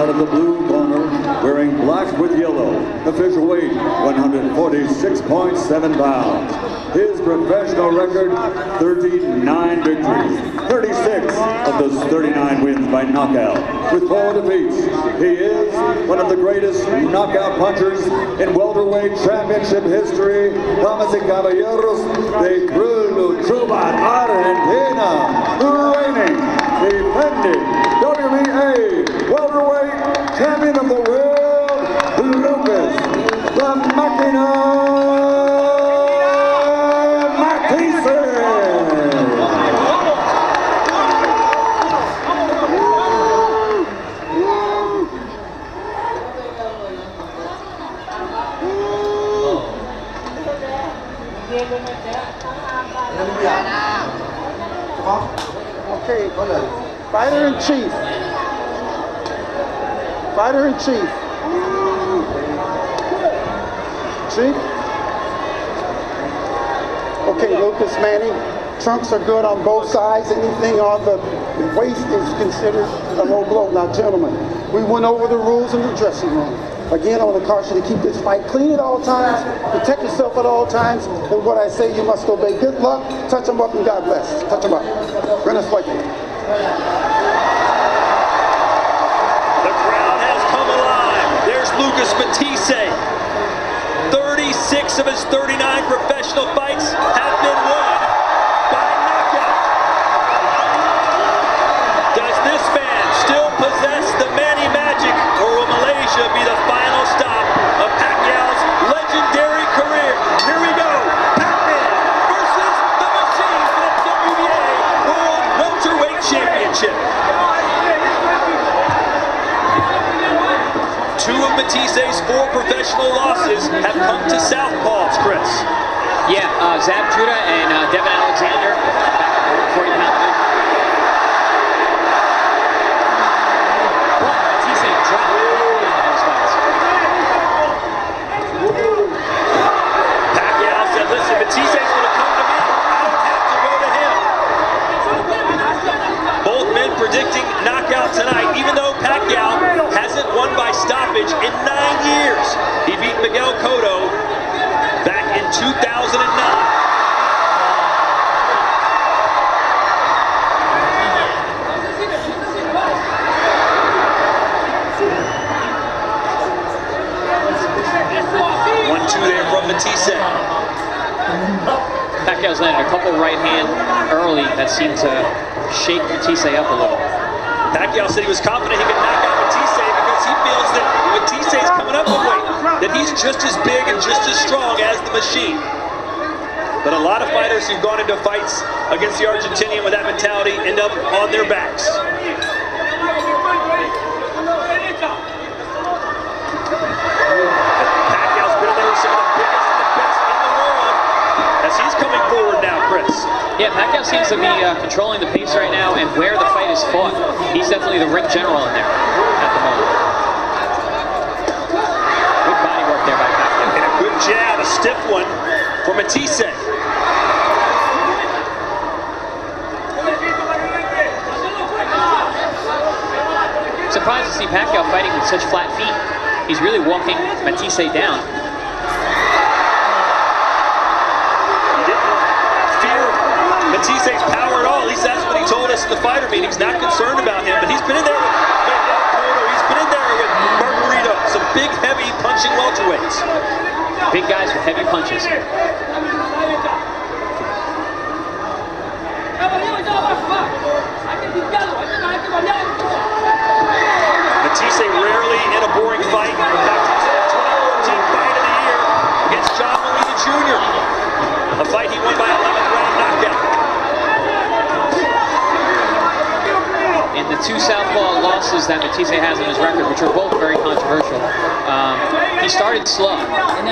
out of the blue corner, wearing black with yellow. Official weight, 146.7 pounds. His professional record, 39 victories. 36 of those 39 wins by knockout, with 4 defeats. He is one of the greatest knockout punchers in welterweight championship history. Damas y caballeros, de Truba, Argentina, reigning, defending WBA welterweight champion of the world, Lucas the Machina mathysse. Okay, fighter in chief. Fighter in chief. Chief. Okay, Lucas Manny. Trunks are good on both sides. Anything on the waist is considered a low blow. Now, gentlemen, we went over the rules in the dressing room. Again, I want to caution you to keep this fight clean at all times, protect yourself at all times, and what I say, you must obey. Good luck, touch them up, and God bless. Touch them up. Rennes fight. The crowd has come alive. There's Lucas Mathysse. 36 of his 39 professional fights have been won by knockout. Does this man still possess the Manny magic, or will Malaysia be the final stop of Pacquiao's legendary career? Here we go. Pac-Man versus the Machine for the WBA World Welterweight Championship. 2 of Mathisse's 4 professional losses have come to southpaws, Chris. Yeah, Zab Judah and Devin Alexander back in the 40-pound division. But Mathysse dropped those fights. Pacquiao said, listen, Mathysse's going to come to me. I don't have to go to him. Both men predicting knockout tonight, even though Pacquiao hasn't won by stoppage in 9 years. He beat Miguel Cotto back in 2009. Mathysse. Pacquiao's landed a couple right hand early that seemed to shake Mathysse up a little. Pacquiao said he was confident he could knock out Mathysse because he feels that Mathisse's coming up a weight, that he's just as big and just as strong as the Machine. But a lot of fighters who've gone into fights against the Argentinian with that mentality end up on their backs. Pacquiao's been in there with some of the biggest and the best in the world as he's coming forward now, Chris. Yeah, Pacquiao seems to be controlling the pace right now and where the fight is fought. He's definitely the ring general in there at the moment. Good body work there by Pacquiao. And a good jab, a stiff one for Mathysse. Surprised to see Pacquiao fighting with such flat feet. He's really walking Mathysse down. Mathisse's power at all. At least that's what he told us in the fighter meeting. He's not concerned about him, but he's been in there with Miguel Cotto. He's been in there with Margarito. Some big, heavy punching welterweights. Big guys with heavy punches. Mathysse rarely in a boring fight. In fact, he's in the 2014 fight of the year against John Molina Jr. A fight he won by 11th round knockout. In the 2 southpaw losses that Mathysse has on his record, which are both very controversial, he started slow.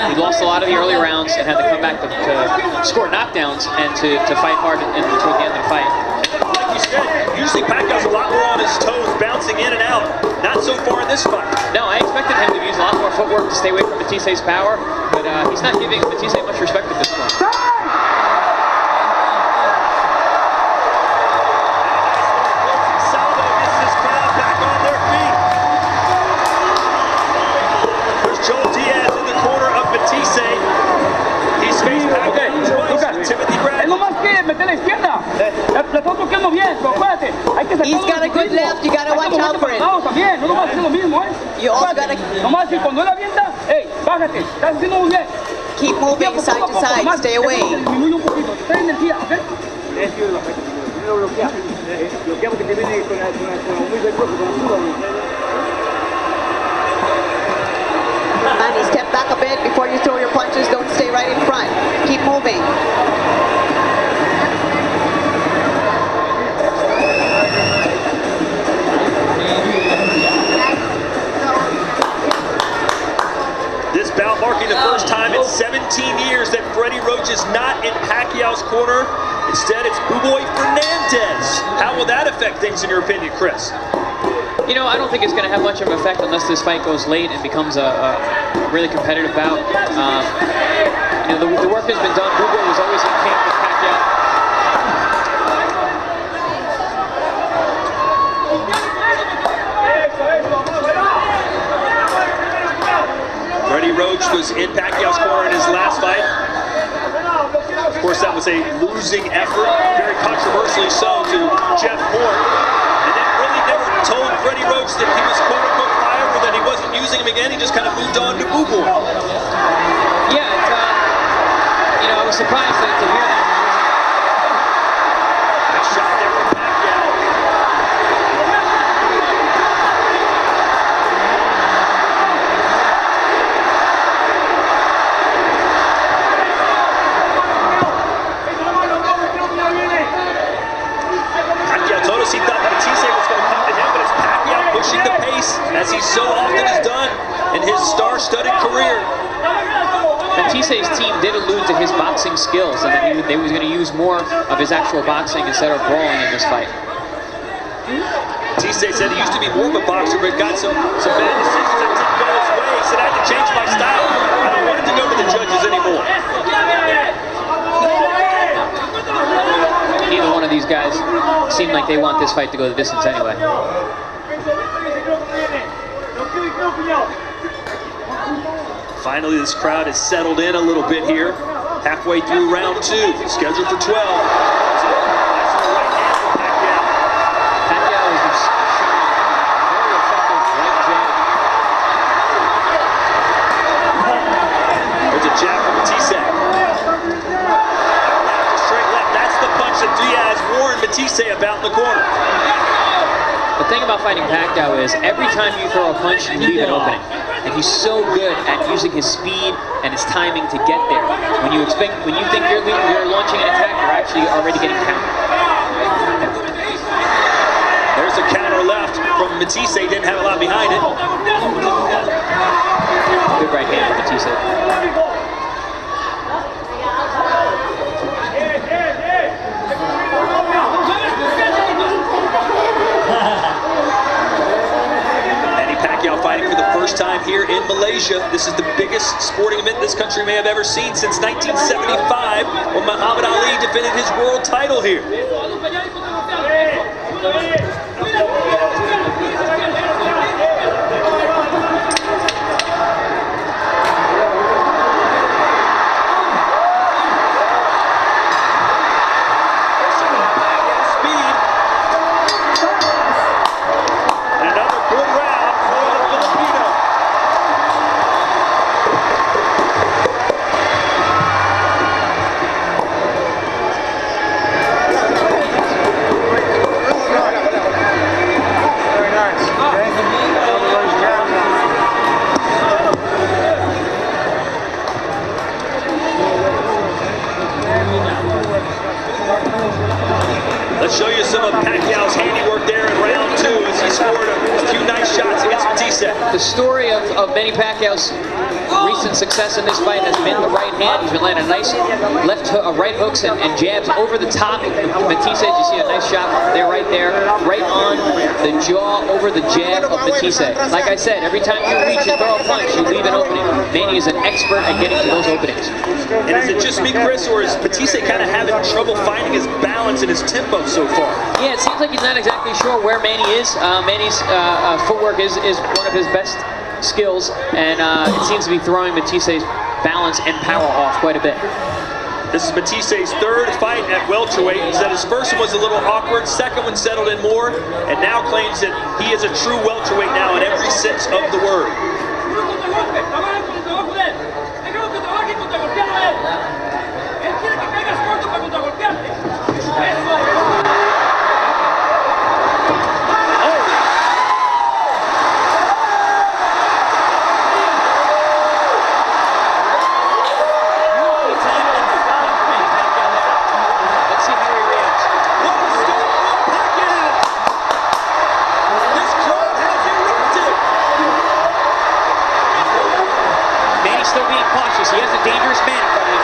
He lost a lot of the early rounds and had to come back to score knockdowns and to fight hard toward the end of the fight. Like you said, usually Pacquiao's a lot more on his toes, bouncing in and out. Not so far in this fight. No, I expected him to use a lot more footwork to stay away from Matisse's power, but he's not giving Mathysse much respect at this point. He's got a good left. You got to watch out for it. You also got to keep moving side to side. Stay away. Manny, step back a bit before you throw your punches. Don't stay right in front. Keep moving. This bout marking the first time in 17 years that Freddie Roach is not in Pacquiao's corner. Instead, it's Buboy Fernandez. How will that affect things in your opinion, Chris? You know, I don't think it's going to have much of an effect unless this fight goes late and becomes a really competitive bout. You know, the work has been done. Buboy was always in camp with Pacquiao. Freddie Roach was in Pacquiao's corner in his last fight. Of course, that was a losing effort, very controversially so, to Jeff Horn. And then really never told Freddie Roach that he was quote-unquote fired or that he wasn't using him again. He just kind of moved on to Buboy. Yeah, it's, you know, I was surprised to hear that. Nice shot there from Pacquiao. He thought Mathysse was going to come to him, but it's Pacquiao pushing the pace, as he so often has done in his star-studded career. Mathisse's team did allude to his boxing skills, and that they was going to use more of his actual boxing instead of brawling in this fight. Mathysse said he used to be more of a boxer, but got some bad decisions that didn't go his way. He said, I had to change my style. I don't want it to go to the judges anymore. Neither one of these guys seem like they want this fight to go the distance anyway. Finally, this crowd has settled in a little bit here. Halfway through round 2, scheduled for 12. Pacquiao is showing very effective right jab. There's a jab from Mathysse. Straight left. That's the punch that Diaz warned Mathysse about in the corner. The thing about fighting Pacquiao is every time you throw a punch, you leave an opening. And he's so good at using his speed and his timing to get there. When you think you're launching an attack, you're actually already getting countered. There's a counter left from Mathysse. Didn't have a lot behind it. Good right hand from Mathysse. Fighting for the first time here in Malaysia. This is the biggest sporting event this country may have ever seen since 1975, when Muhammad Ali defended his world title here. Let's show you some of Pacquiao's handiwork there in round 2 as he scored a few nice shots against Mathysse. The story of Manny Pacquiao's recent success in this fight has been the right hand. He's been landing nice right hooks and jabs over the top. Mathysse, you see a nice shot there, right on the jaw, over the jab of Mathysse. Like I said, every time you reach and throw a punch, you leave an opening. Manny is an expert at getting to those openings. And is it just me, Chris, or is Mathysse kind of having trouble finding his balance and his tempo so far? Yeah, it seems like he's not exactly sure where Manny is. Manny's footwork is one of his best skills, and it seems to be throwing Mathisse's balance and power off quite a bit. This is Mathysse's third fight at welterweight. He said his first one was a little awkward, second one settled in more, and now claims that he is a true welterweight now in every sense of the word. Still being cautious. He has a dangerous man in front of him.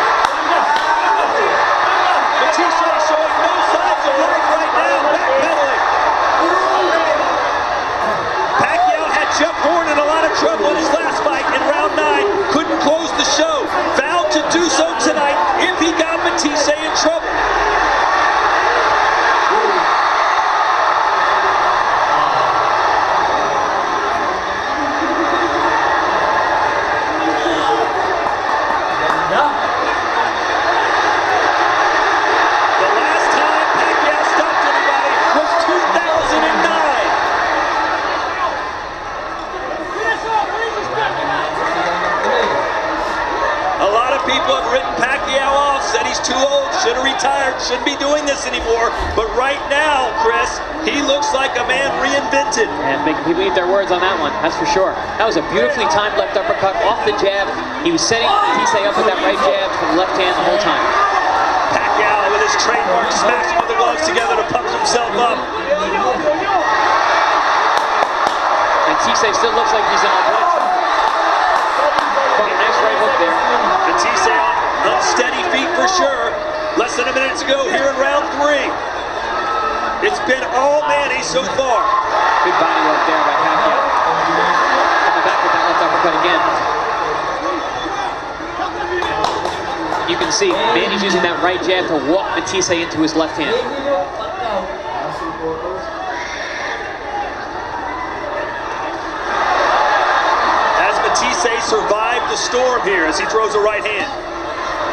Mathysse showing no signs of life right now, backpedaling. Pacquiao had Jeff Horn in a lot of trouble in his last fight in round 9. Couldn't close the show. Vowed to do so tonight if he got Mathysse in trouble. People have written Pacquiao off, said he's too old, should have retired, shouldn't be doing this anymore. But right now, Chris, he looks like a man reinvented. And making people eat their words on that one, that's for sure. That was a beautifully timed left uppercut off the jab. He was setting Mathysse up with that right jab from the left hand the whole time. Pacquiao with his trademark smashing of the gloves together to pump himself up. Mathysse still looks like he's in a blitz. Nice right hook there. Mathysse on unsteady feet for sure. Less than a minute to go here in round 3. It's been all Manny so far. Good body work there by Pacquiao. Coming back with that left uppercut again. You can see Manny's using that right jab to walk Mathysse into his left hand. Mathysse survived the storm here as he throws a right hand.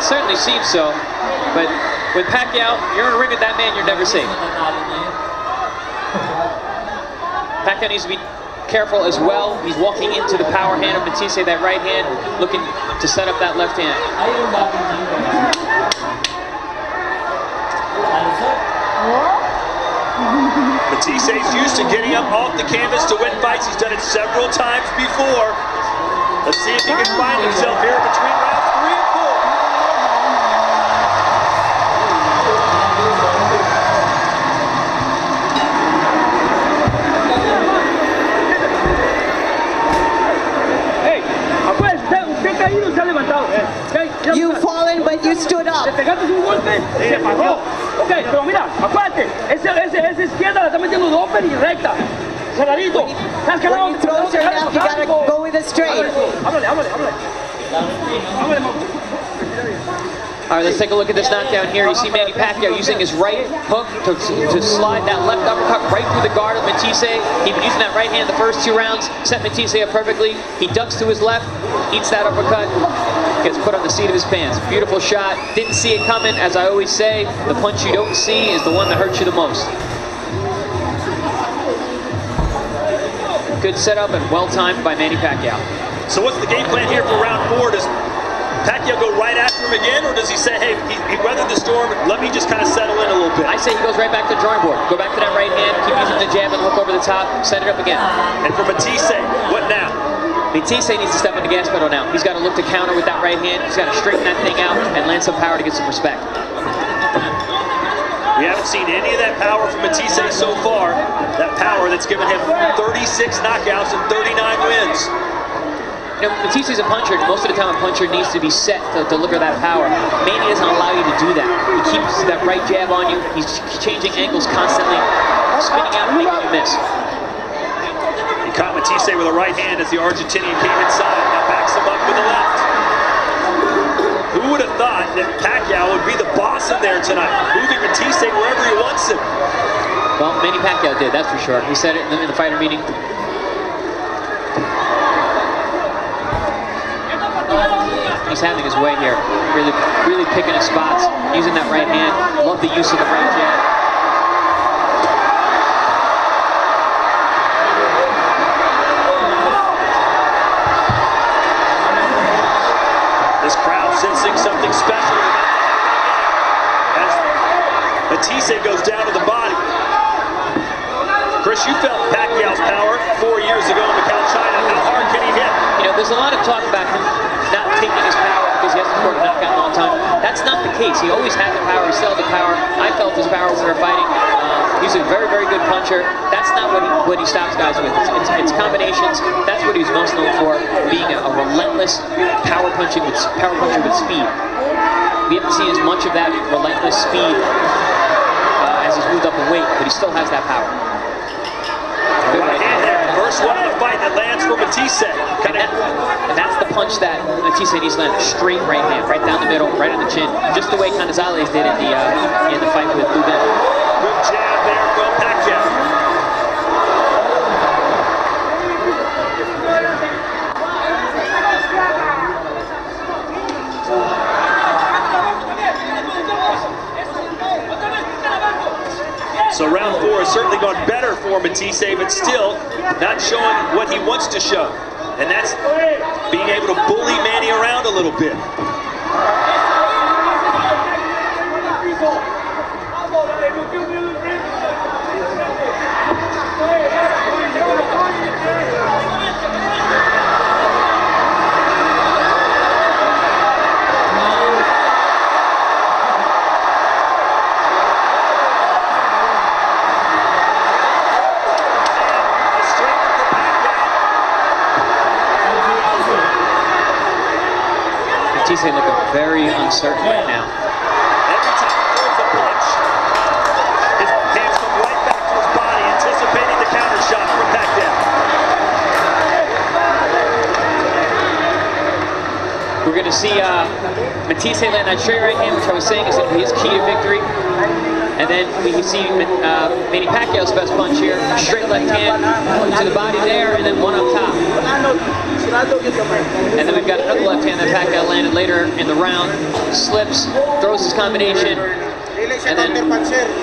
Certainly seems so, but with Pacquiao, you're in a ring with that man, you're never safe. Pacquiao needs to be careful as well. He's walking into the power hand of Mathysse, that right hand, looking to set up that left hand. Mathysse's used to getting up off the canvas to win fights. He's done it several times before. Let's see if he can find himself here between rounds 3 and 4. You've fallen, but you stood up. Te pegaste un golpe, se paró. Ok, pero mira, acuérdate, esa izquierda la está metiendo de open y recta. Cerradito. When you throw your left, you gotta go with a straight. All right, let's take a look at this knockdown here. You see Manny Pacquiao using his right hook to slide that left uppercut right through the guard of Mathysse. He'd been using that right hand the first 2 rounds, set Mathysse up perfectly. He ducks to his left, eats that uppercut, gets put on the seat of his pants. Beautiful shot. Didn't see it coming. As I always say, the punch you don't see is the one that hurts you the most. Good setup and well-timed by Manny Pacquiao. So what's the game plan here for round 4? Does Pacquiao go right after him again, or does he say, hey, he weathered the storm, let me just kind of settle in a little bit? I say he goes right back to the drawing board. Go back to that right hand, keep using the jab and hook over the top, set it up again. And for Mathysse, what now? Mathysse needs to step on the gas pedal now. He's got to look to counter with that right hand. He's got to straighten that thing out and land some power to get some respect. We haven't seen any of that power from Mathysse so far. That power that's given him 36 knockouts and 39 wins. You know, Mathysse's a puncher. Most of the time a puncher needs to be set to deliver that power. Manny doesn't allow you to do that. He keeps that right jab on you. He's changing angles constantly, spinning out and making you miss. He caught Mathysse with a right hand as the Argentinian came inside. Now backs him up with a left. Who would have thought that Pacquiao would be the boss in there tonight, moving Mathysse wherever he wants him? Well, Manny Pacquiao did, that's for sure. He said it in the fighter meeting. was having his way here. Really picking his spots, using that right hand. Love the use of the right jab. This crowd sensing something special as Mathysse goes down to the body. Chris, you felt Pacquiao's power 4 years ago in Macau, China. How hard can he hit? You know, there's a lot of talk about him not taking his power because he hasn't scored a knockout in a long time. That's not the case. He always had the power. He still had the power. I felt his power when we were fighting. He's a very, very good puncher. That's not what he stops guys with. It's combinations. That's what he's most known for, being a relentless power puncher with speed. We haven't seen as much of that relentless speed as he's moved up in weight, but he still has that power. Good right hand there. First one of the fight that lands for Mathysse. And that's the punch that Mathysse needs to land. Straight right hand, right down the middle, right on the chin, just the way Canizales did in the fight with Lubin. Good jab there from Pacquiao. So round 4 has certainly gone better for Mathysse, but still not showing what he wants to show. And that's being able to bully Manny around a little bit. Mathysse looking very uncertain right now. Every time he throws a punch, his hands come right back to his body, anticipating the counter shot from Pacquiao. We're going to see Mathysse land that straight right hand, which I was saying is going to be his key to victory. And then we can see Manny Pacquiao's best punch here. Straight left hand to the body there, and then one up top. And then we've got another left hand that Pacquiao landed later in the round. Slips, throws his combination, and then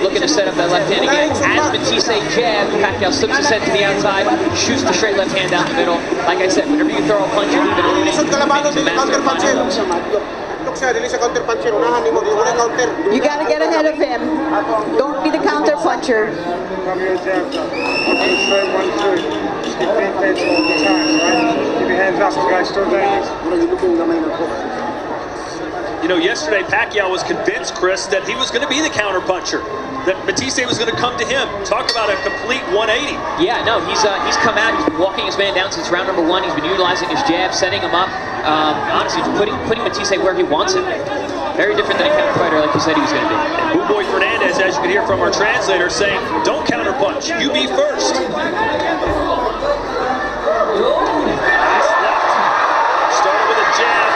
looking to set up that left hand again. As Mathysse jabs, Pacquiao slips his head to the outside, shoots the straight left hand down the middle. Like I said, whenever you throw a punch, you leave it opening. Manny's a master of punching. You gotta get ahead of him. Don't be the counter puncher. You know, yesterday Pacquiao was convinced, Chris, that he was going to be the counter puncher, that Mathysse was going to come to him. Talk about a complete 180. Yeah, no, he's come out, he's been walking his man down since round number 1. He's been utilizing his jab, setting him up. Honestly, putting Mathysse where he wants him. Very different than a counter fighter like you said he was going to be. And Boo Boy Fernandez, as you can hear from our translator, saying, don't counter punch, you be first. Started with a jab.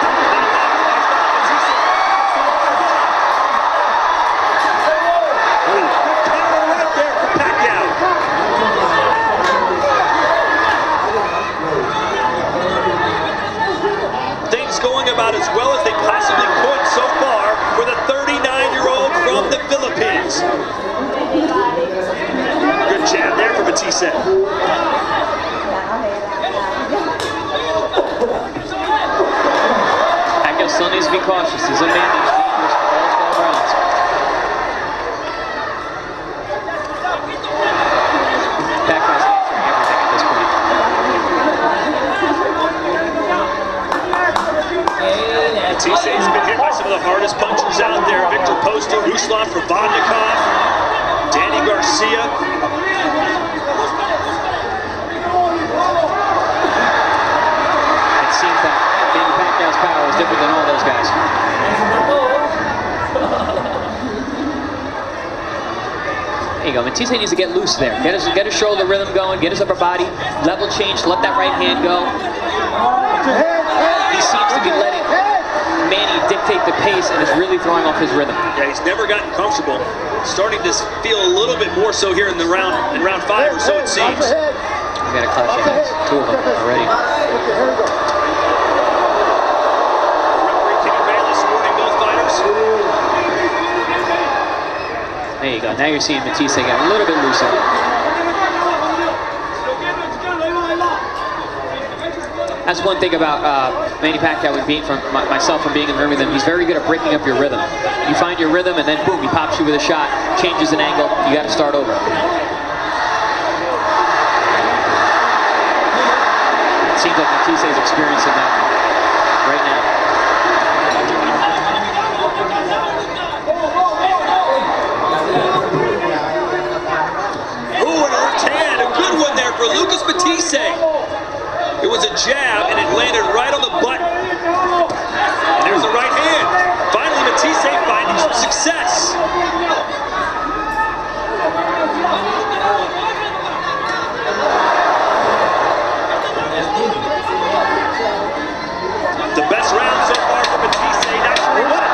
Going about as well as they possibly could so far for the 39-year-old from the Philippines. Good jab there for Mathysse. Pacquiao still needs to be cautious. He's a man that's dangerous for all 12 rounds. Pacquiao's answering everything at this point. Mathysse's been hit by some of the hardest punchers out there. Victor Postol, Ruslan Provodnikov, Danny Garcia. It seems that Manny Pacquiao's power is different than all those guys. There you go. Mathysse needs to get loose there. Get his shoulder rhythm going, get his upper body, level change, let that right hand go. He seems to be letting Manny dictate the pace and is really throwing off his rhythm. Yeah, he's never gotten comfortable. Starting to feel a little bit more so here in round 5 or so it seems. We got a clash of hands, 2 of them already. Referee though. Now you're seeing Mathysse get a little bit looser. That's one thing about Manny Pacquiao with being from myself from being in the room with him. He's very good at breaking up your rhythm. You find your rhythm and then boom, he pops you with a shot, changes an angle, you got to start over. It seems like Mathysse is experiencing that right now. Ooh, and a left hand, a good one there for Lucas Mathysse. It was a jab, and it landed right on the butt. And there's a right hand. Finally, Mathysse finding some success. The best round so far for Mathysse, naturally won.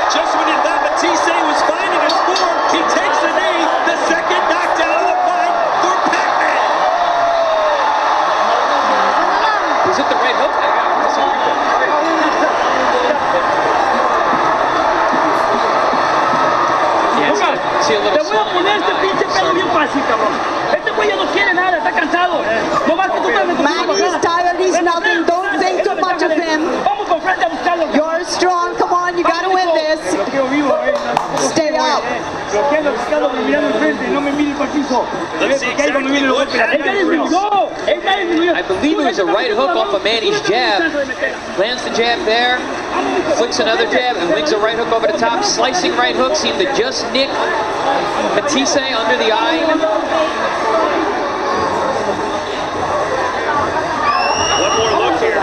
Just when you thought Mathysse was finding his form, he takes a knee, the second knockdown of the fight for Pac-Man. Was it the right hook? I got it. Yeah, see a little Te voy a slump. poner este pinche pelo bien fácil, cabrón. Este güey ya no quiere nada, está cansado. No más que tú te Man, he's tired, he's nothing. Don't think too much of him. Vamos con frente a buscarlo. You're strong, come on, you gotta win this. Stay up. Lo que ando buscando, mirando enfrente, no me mire para el piso. Let's see exactly what happened. I believe it was a right hook off of Manny's jab. Lands the jab there, flicks another jab, and wings a right hook over the top. Slicing right hook seemed to just nick Mathysse under the eye. One more look here.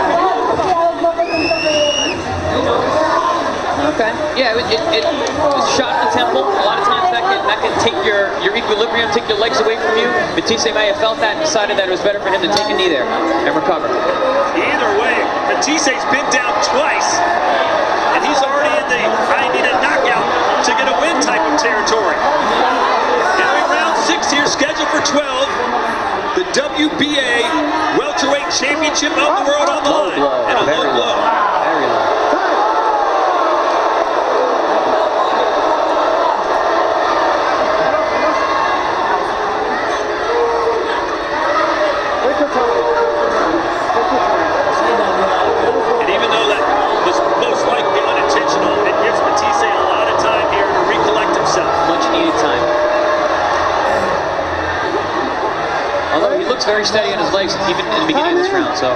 Okay. Yeah, it was shot in the temple. A lot of times that can take your equilibrium, take your legs away from you. Mathysse may have felt that and decided that it was better for him to take a knee there and recover. Either way, Matisse's been down twice, and he's already in the I need a knockout to get a win type of territory. Entering round 6 here, scheduled for 12. The WBA Welterweight Championship of the World on the line. And a low blow. Very low. And even though that was most likely unintentional, it gives Mathysse a lot of time here to recollect himself. Much needed time. Although he looks very steady on his legs, even in the beginning of this round. So.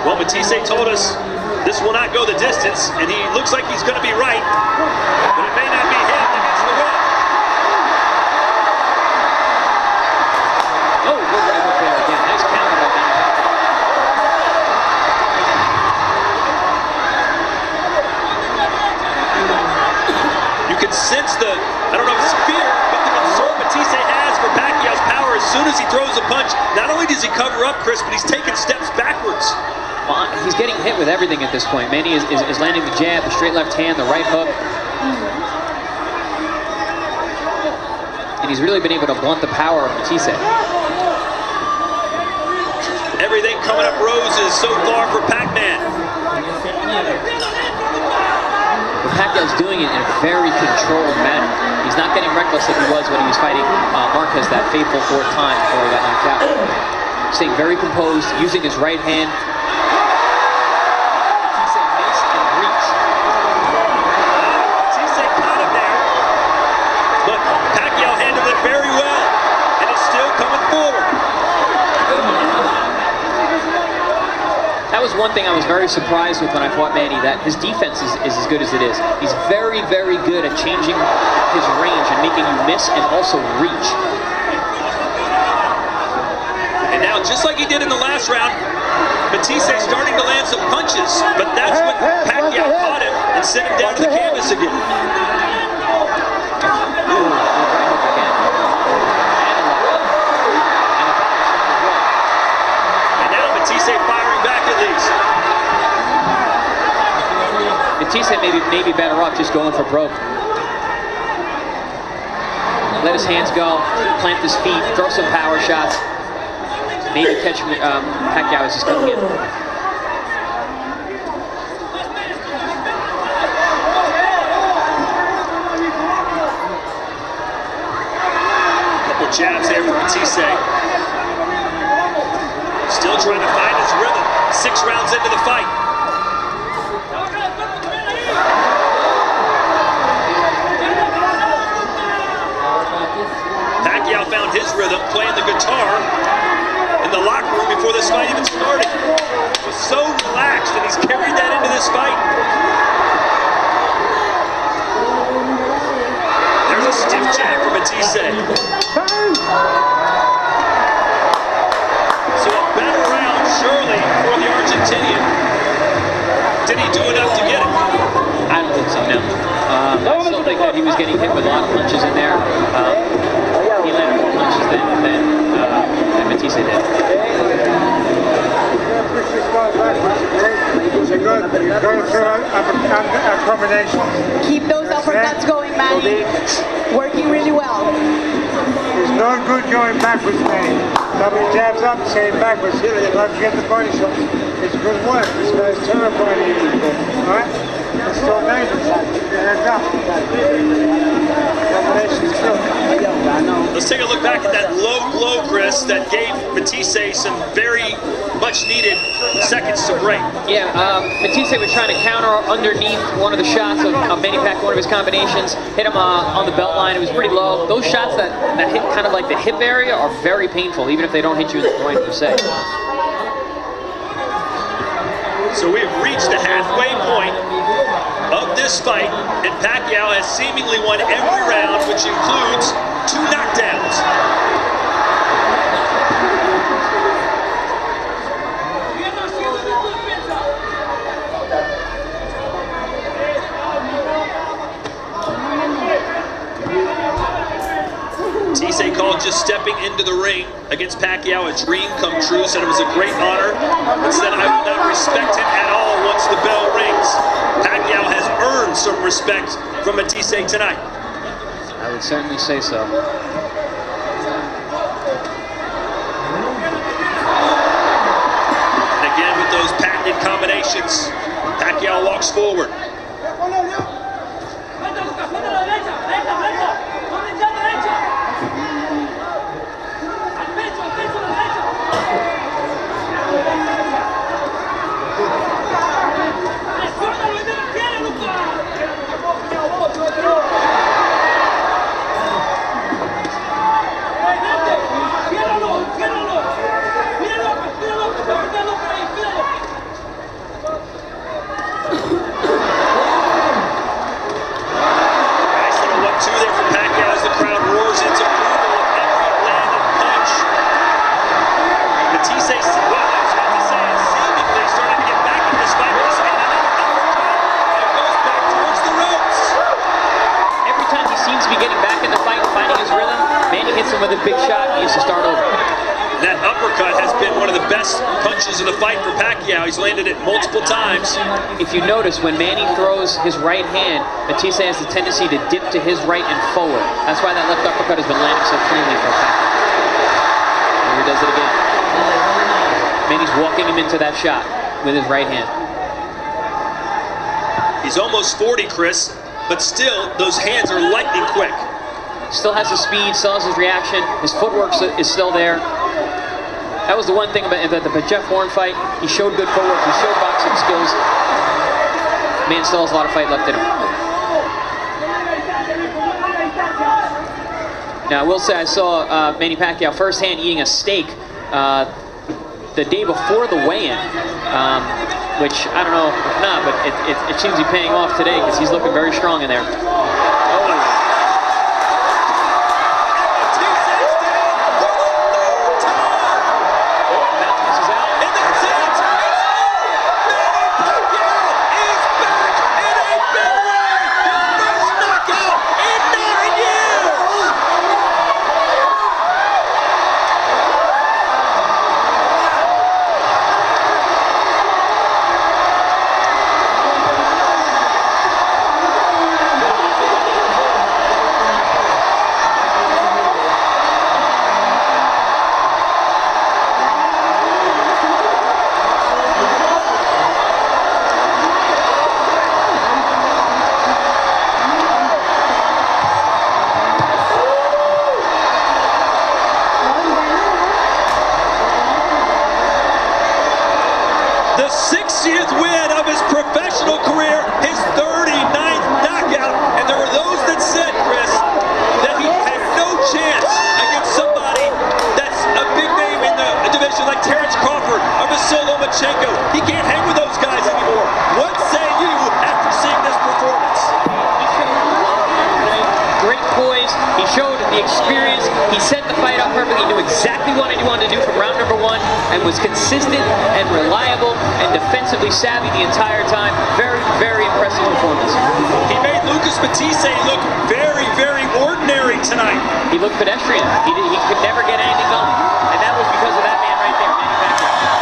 Well, Mathysse told us this will not go the distance, and he looks like he's going to be right, but it may not be him that gets the win. Oh, good right hook there again. Nice counter by Manny Pacquiao. You can sense the, I don't know if it's fear, but the concern Mathysse has for Pacquiao's power. As soon as he throws a punch, not only does he cover up, Chris, but he's taking steps backwards. Well, he's getting hit with everything at this point. Manny is landing the jab, the straight left hand, the right hook. And he's really been able to blunt the power of Mathysse. Everything coming up roses so far for Pac-Man. But Pacquiao's doing it in a very controlled manner. He's not getting reckless like he was when he was fighting Marquez that fateful fourth time before he got knocked out. Staying very composed, using his right hand. Mathysse missed and reached. Mathysse caught him there, but Pacquiao handled it very well, and is still coming forward. That was one thing I was very surprised with when I fought Manny, that his defense is as good as it is. He's very, very good at changing his range and making you miss and also reach. And now, just like he did in the last round, Mathysse starting to land some punches, but that's when Pacquiao caught him and sent him down to the canvas again. Ooh, right hook again. And now Mathysse firing back at least. Mathysse may be better off just going for broke. let his hands go, plant his feet, throw some power shots. Maybe catch Pacquiao as he's coming in. Couple jabs there for Mathysse. Still trying to find his rhythm. 6 rounds into the fight. Pacquiao found his rhythm playing the guitar in the locker room before this fight even started. He was so relaxed, and he's carried that into this fight. There's a stiff jab for Mathysse. So a better round, surely, for the Argentinian. Did he do enough to get it? I don't think so, no. I still think that he was getting hit with a lot of punches in there. He landed more punches than Mathysse did. Keep those uppercuts going, Manny. Working really well. It's no good going backwards, Manny. Somebody jabs up, say backwards. Let's get the body shot. It's good work. This guy's terrifying. All right? It's so dangerous. Let's take a look back at that low blow, Chris, that gave Mathysse some very much needed seconds to break. Yeah, Mathysse was trying to counter underneath one of the shots of Manny Pacquiao, one of his combinations, hit him on the belt line. It was pretty low. Those shots that hit kind of like the hip area are very painful, even if they don't hit you in the groin per se. So we have reached the halfway point of this fight, and Pacquiao has seemingly won every round, which includes 2 knockdowns. Mathysse called just stepping into the ring against Pacquiao a dream come true, said it was a great honor, but said I would not respect him at all once the bell rings. Pacquiao has earned some respect from Mathysse tonight. I would certainly say so. And again, with those patented combinations, Pacquiao walks forward. With a big shot, he needs to start over. That uppercut has been one of the best punches of the fight for Pacquiao. He's landed it multiple times. If you notice, when Manny throws his right hand, Mathysse has the tendency to dip to his right and forward. That's why that left uppercut has been landing so cleanly for Pacquiao. Here he does it again. Manny's walking him into that shot with his right hand. He's almost 40, Chris, but still, those hands are lightning quick. Still has the speed, still has his reaction, his footwork is still there. That was the one thing about the Jeff Horn fight. He showed good footwork, he showed boxing skills. Man still has a lot of fight left in him. Now I will say I saw Manny Pacquiao firsthand eating a steak the day before the weigh-in, which I don't know if not, but it seems to be paying off today because he's looking very strong in there. the experience. He set the fight up perfectly. He knew exactly what he wanted to do from round number 1 and was consistent and reliable and defensively savvy the entire time. Very, very impressive performance. He made Lucas Mathysse look very, very ordinary tonight. He looked pedestrian. He could never get anything going. And that was because of that man right there, Manny Pacquiao.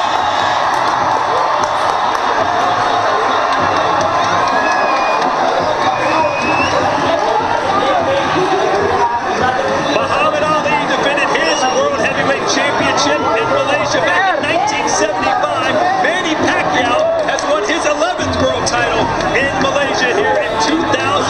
Muhammad Ali defended his World Heavyweight Championship in Malaysia back in 1975. Manny Pacquiao has won his 11th world title in Malaysia here in 2018.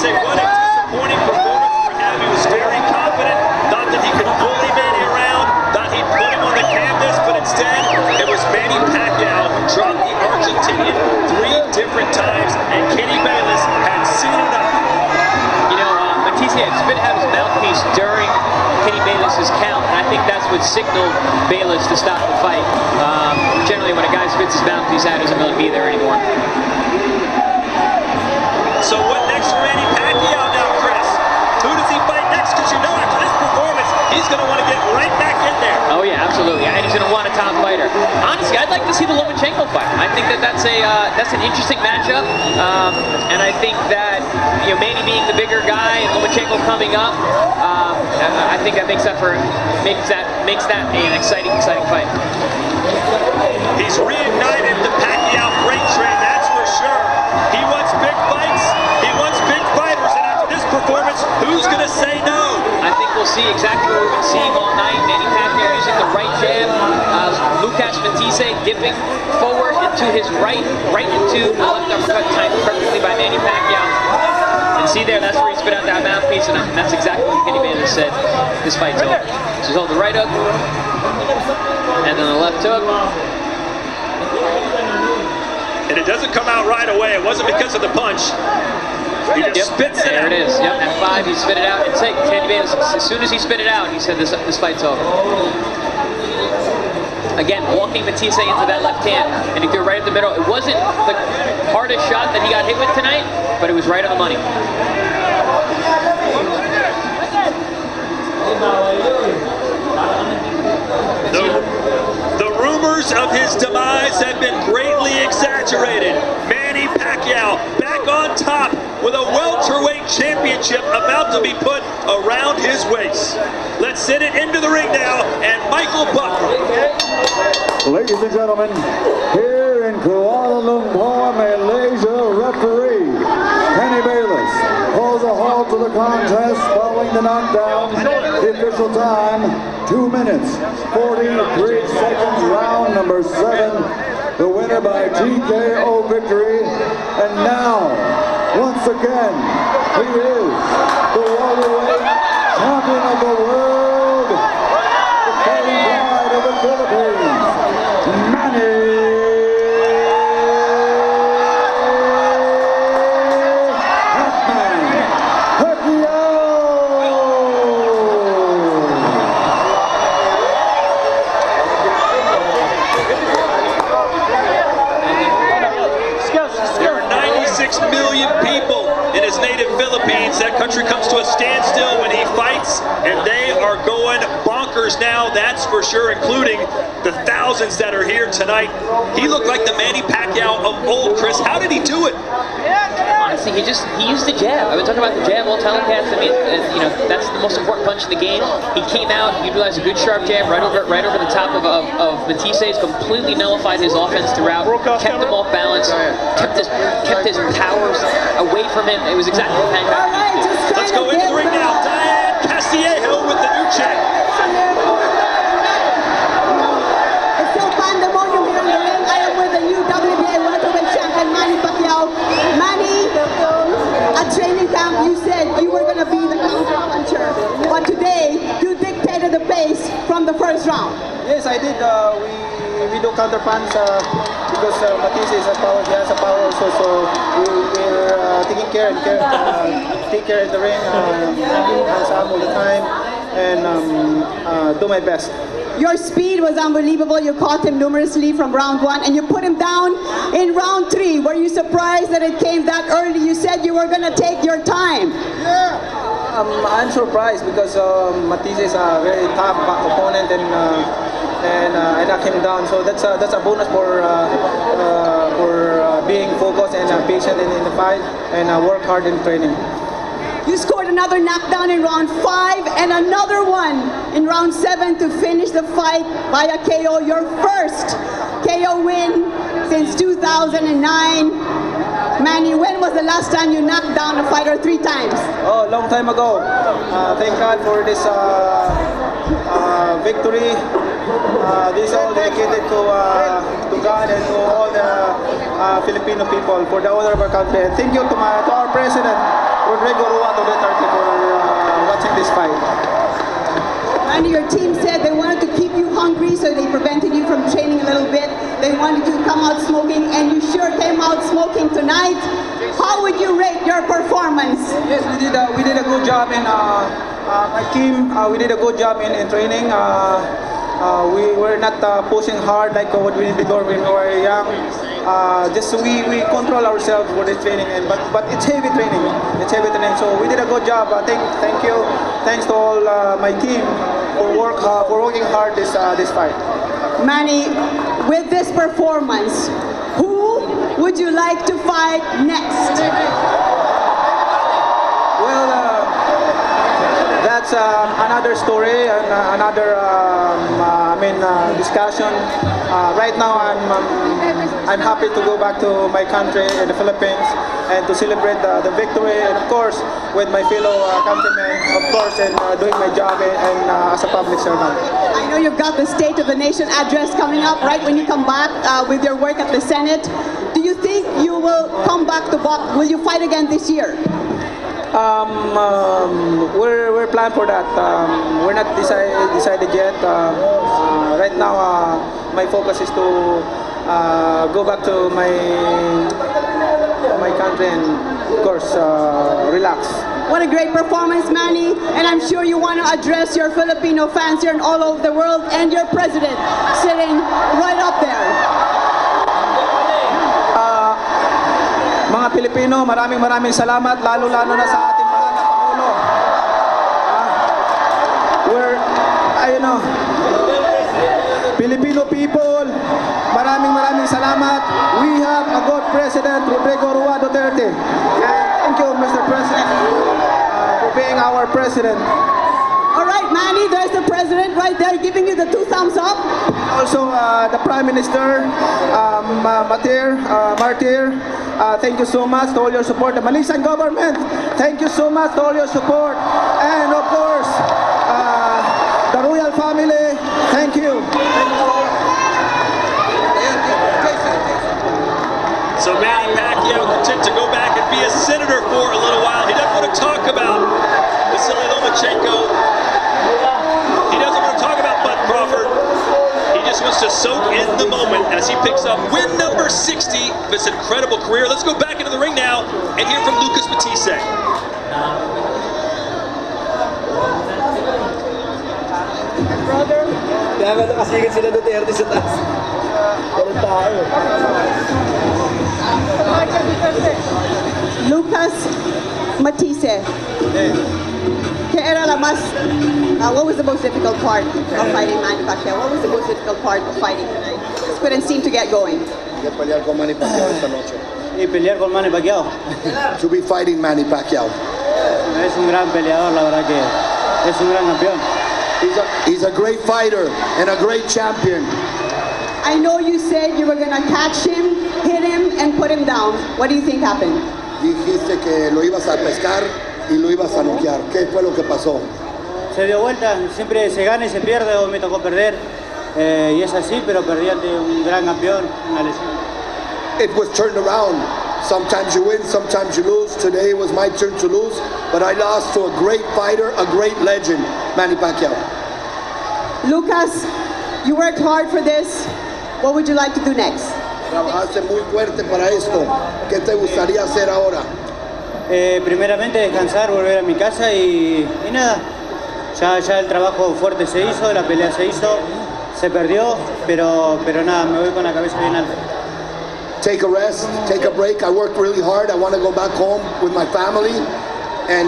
What a disappointing performance for him. He was very confident, thought that he could bully Manny around, thought he'd put him on the canvas, but instead it was Manny Pacquiao who dropped the Argentinian 3 different times, and Kenny Bayless had seen enough. You know, Mathysse had spit out his mouthpiece during Kenny Bayless's count, and I think that's what signaled Bayless to stop the fight. Generally, when a guy spits his mouthpiece out, he doesn't really be there anymore. So what next for Manny Pacquiao now, Chris? Who does he fight next? Because you know after this performance, he's going to want to get right back in there. Oh yeah, absolutely. And he's going to want a top fighter. Honestly, I'd like to see the Lomachenko fight. I think that's an interesting matchup. And I think that Manny being the bigger guy and Lomachenko coming up, I think that makes that an exciting fight. He's reignited the Pacquiao freight train, that's for sure. He wants big fights, he wants big fighters, and after this performance, who's going to say no? I think we'll see exactly what we've been seeing all night. Manny Pacquiao using the right jab, Lucas Mathysse dipping forward into his right into the left uppercut, timed perfectly by Manny Pacquiao. And see there, that's where he spit out that mouthpiece, and that's exactly what Kenny Bayless said. This fight's over. So he's holding the right hook, and then the left hook. And it doesn't come out right away. It wasn't because of the punch. He just spits it out. There it is. Yep, at 5, he spit it out. And take Kenny Bayless, as soon as he spit it out, he said this fight's over. Again, walking Mathysse into that left hand, and he threw it right at the middle. It wasn't the hardest shot that he got hit with tonight, but it was right on the money. The rumors of his demise have been greatly exaggerated. Manny Pacquiao back on top with a welterweight championship about to be put around his waist. Let's send it into the ring now, and Michael Buck. Ladies and gentlemen, here in Kuala Lumpur, Malaysia, referee Kenny Bayless calls a halt to the contest following the knockdown. The official time, 2 minutes, 43 seconds, round number 7. The winner by TKO victory. And now, once again, he is the welterweight champion of the world, the fighting pride of the Philippines, Manny Pacquiao. There are 96 million people in his native Philippines. That country comes to a standstill when he fights, and they are going bonkers now, that's for sure, including the thousands that are here tonight. He looked like the Manny Pacquiao of old, Chris. How did he do it? Honestly, he used the jab. I've been talking about the jab all telecast. I mean, that's the most important punch in the game. He came out, utilized a good sharp jab right over the top of Mathysse, completely nullified his offense throughout, kept him off balance, kept his powers away from him. It was exactly what Manny Pacquiao used to do. Let's go into the ring now. Diane Castillejo with the new check. It's still pandemonium here in the ring. I am with the new WBA welterweight champion, Manny Pacquiao. Manny, at training camp, you said you were going to be the counter puncher. But today, you dictated the pace from the first round. Yes, I did. We do counter punch because Mathysse is a power. He has a power also. So we're taking care in the ring. Has arm all the time. do my best. Your speed was unbelievable. You caught him numerously from round 1 and you put him down in round 3. Were you surprised that it came that early? You said you were going to take your time. I'm surprised because Mathysse is a very tough opponent and I knocked him down. So that's a bonus for being focused and patient in the fight and work hard in training. You scored another knockdown in round 5 and another one in round 7 to finish the fight via KO. Your first KO win since 2009. Manny, when was the last time you knocked down a fighter 3 times? Oh, a long time ago. Thank God for this victory. This is all dedicated to God and to all the Filipino people for the honor of our country. And thank you to our president, Rodrigo Duterte, for watching this fight. And your team said they wanted to keep you hungry, so they prevented you from training a little bit. They wanted you to come out smoking, and you sure came out smoking tonight. How would you rate your performance? Yes, we did a good job in my team. We did a good job in training. We were not pushing hard like what we did before when we were young. Just we control ourselves for this training, but it's heavy training. It's heavy training. So we did a good job. Thank you. Thanks to all my team for working hard this fight. Manny, with this performance, who would you like to fight next? Well, that's another story and another discussion. Right now, I'm happy to go back to my country in the Philippines and to celebrate the victory, and of course with my fellow countrymen, of course, and doing my job and as a public servant. I know you've got the State of the Nation address coming up right when you come back with your work at the Senate. Do you think you will come back to box? Will you fight again this year? We're planning for that. We're not decided yet. Right now, my focus is to go back to my country and, of course, relax. What a great performance, Manny, and I'm sure you want to address your Filipino fans here and all over the world, and your president sitting right up there. Mga Pilipino, maraming salamat, lalo-lalo na sa ating mahal na Pangulo. Filipino people, maraming salamat. We have a good President, Rodrigo Duterte. Thank you, Mr. President, for being our president. All right, Manny, there's the president right there giving you the 2 thumbs up. Also, the Prime Minister, Martir, thank you so much to all your support. The Malaysian government, thank you so much to all your support. And of course, the royal family, thank you. So Manny Pacquiao to go back and be a senator for a little while. He doesn't want to talk about Vasily Lomachenko. He doesn't want to talk about Bud Crawford. He just wants to soak in the moment as he picks up win number 60 of his incredible career. Let's go back into the ring now and hear from Lucas Mathysse. Kaya nga nakasigit sila Duterte sa taas. Ganun tayo. Lucas Mathysse. What was the most difficult part of fighting Manny Pacquiao? What was the most difficult part of fighting tonight? Just couldn't seem to get going. Pelear con Manny Pacquiao esta noche. Y pelear con Manny Pacquiao. To be fighting Manny Pacquiao. Es un gran peleador, la verdad que es un gran campeón. He's a great fighter and a great champion. I know you said you were going to catch him, hit him, and put him down. What do you think happened? Dijiste que lo ibas a pescar y lo ibas a noquear. ¿Qué fue lo que pasó? Se dio vuelta, siempre se gana y se pierde, hoy me tocó perder. Y es así, pero perdí ante un gran campeón, una lesión. It was turned around. Sometimes you win, sometimes you lose. Today was my turn to lose, but I lost to a great fighter, a great legend, Manny Pacquiao. Lucas, you worked hard for this. What would you like to do next? Trabajaste muy fuerte para esto. ¿Qué te gustaría hacer ahora? Primeramente descansar, volver a mi casa y nada, Ya el trabajo fuerte se hizo, la pelea se hizo, se perdió, pero nada, me voy con la cabeza bien alta. Take a rest, take a break. I worked really hard. I want to go back home with my family. And,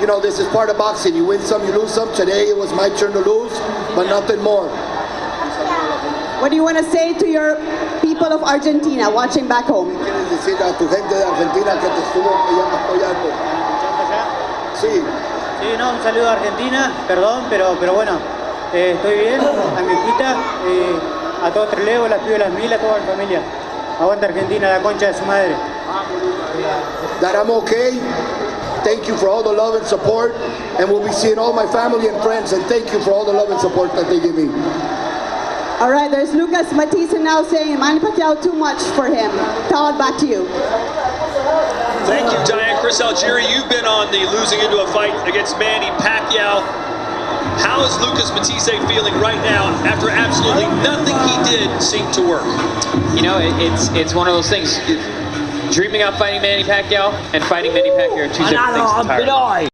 you know, this is part of boxing. You win some, you lose some. Today it was my turn to lose, but nothing more. What do you want to say to your people of Argentina watching back home? ¿Qué quieres decir a tu gente de Argentina que te estuvo apoyando? Sí. Sí, no, un saludo a Argentina, perdón, pero bueno, estoy bien, a mi hijita, a todos Trelew, las pibas, las mil, a toda mi familia. Aguanta Argentina, la concha de su madre. That I'm okay. Thank you for all the love and support, and we'll be seeing all my family and friends, and thank you for all the love and support that they give me. All right, there's Lucas Mathysse now saying Manny Pacquiao too much for him. Todd, back to you. Thank you, Diane. Chris Algieri, you've been on the losing into a fight against Manny Pacquiao. How is Lucas Mathysse feeling right now after absolutely nothing he did seemed to work? You know, it's one of those things. Dreaming of fighting Manny Pacquiao and fighting Manny Pacquiao are two different things entirely.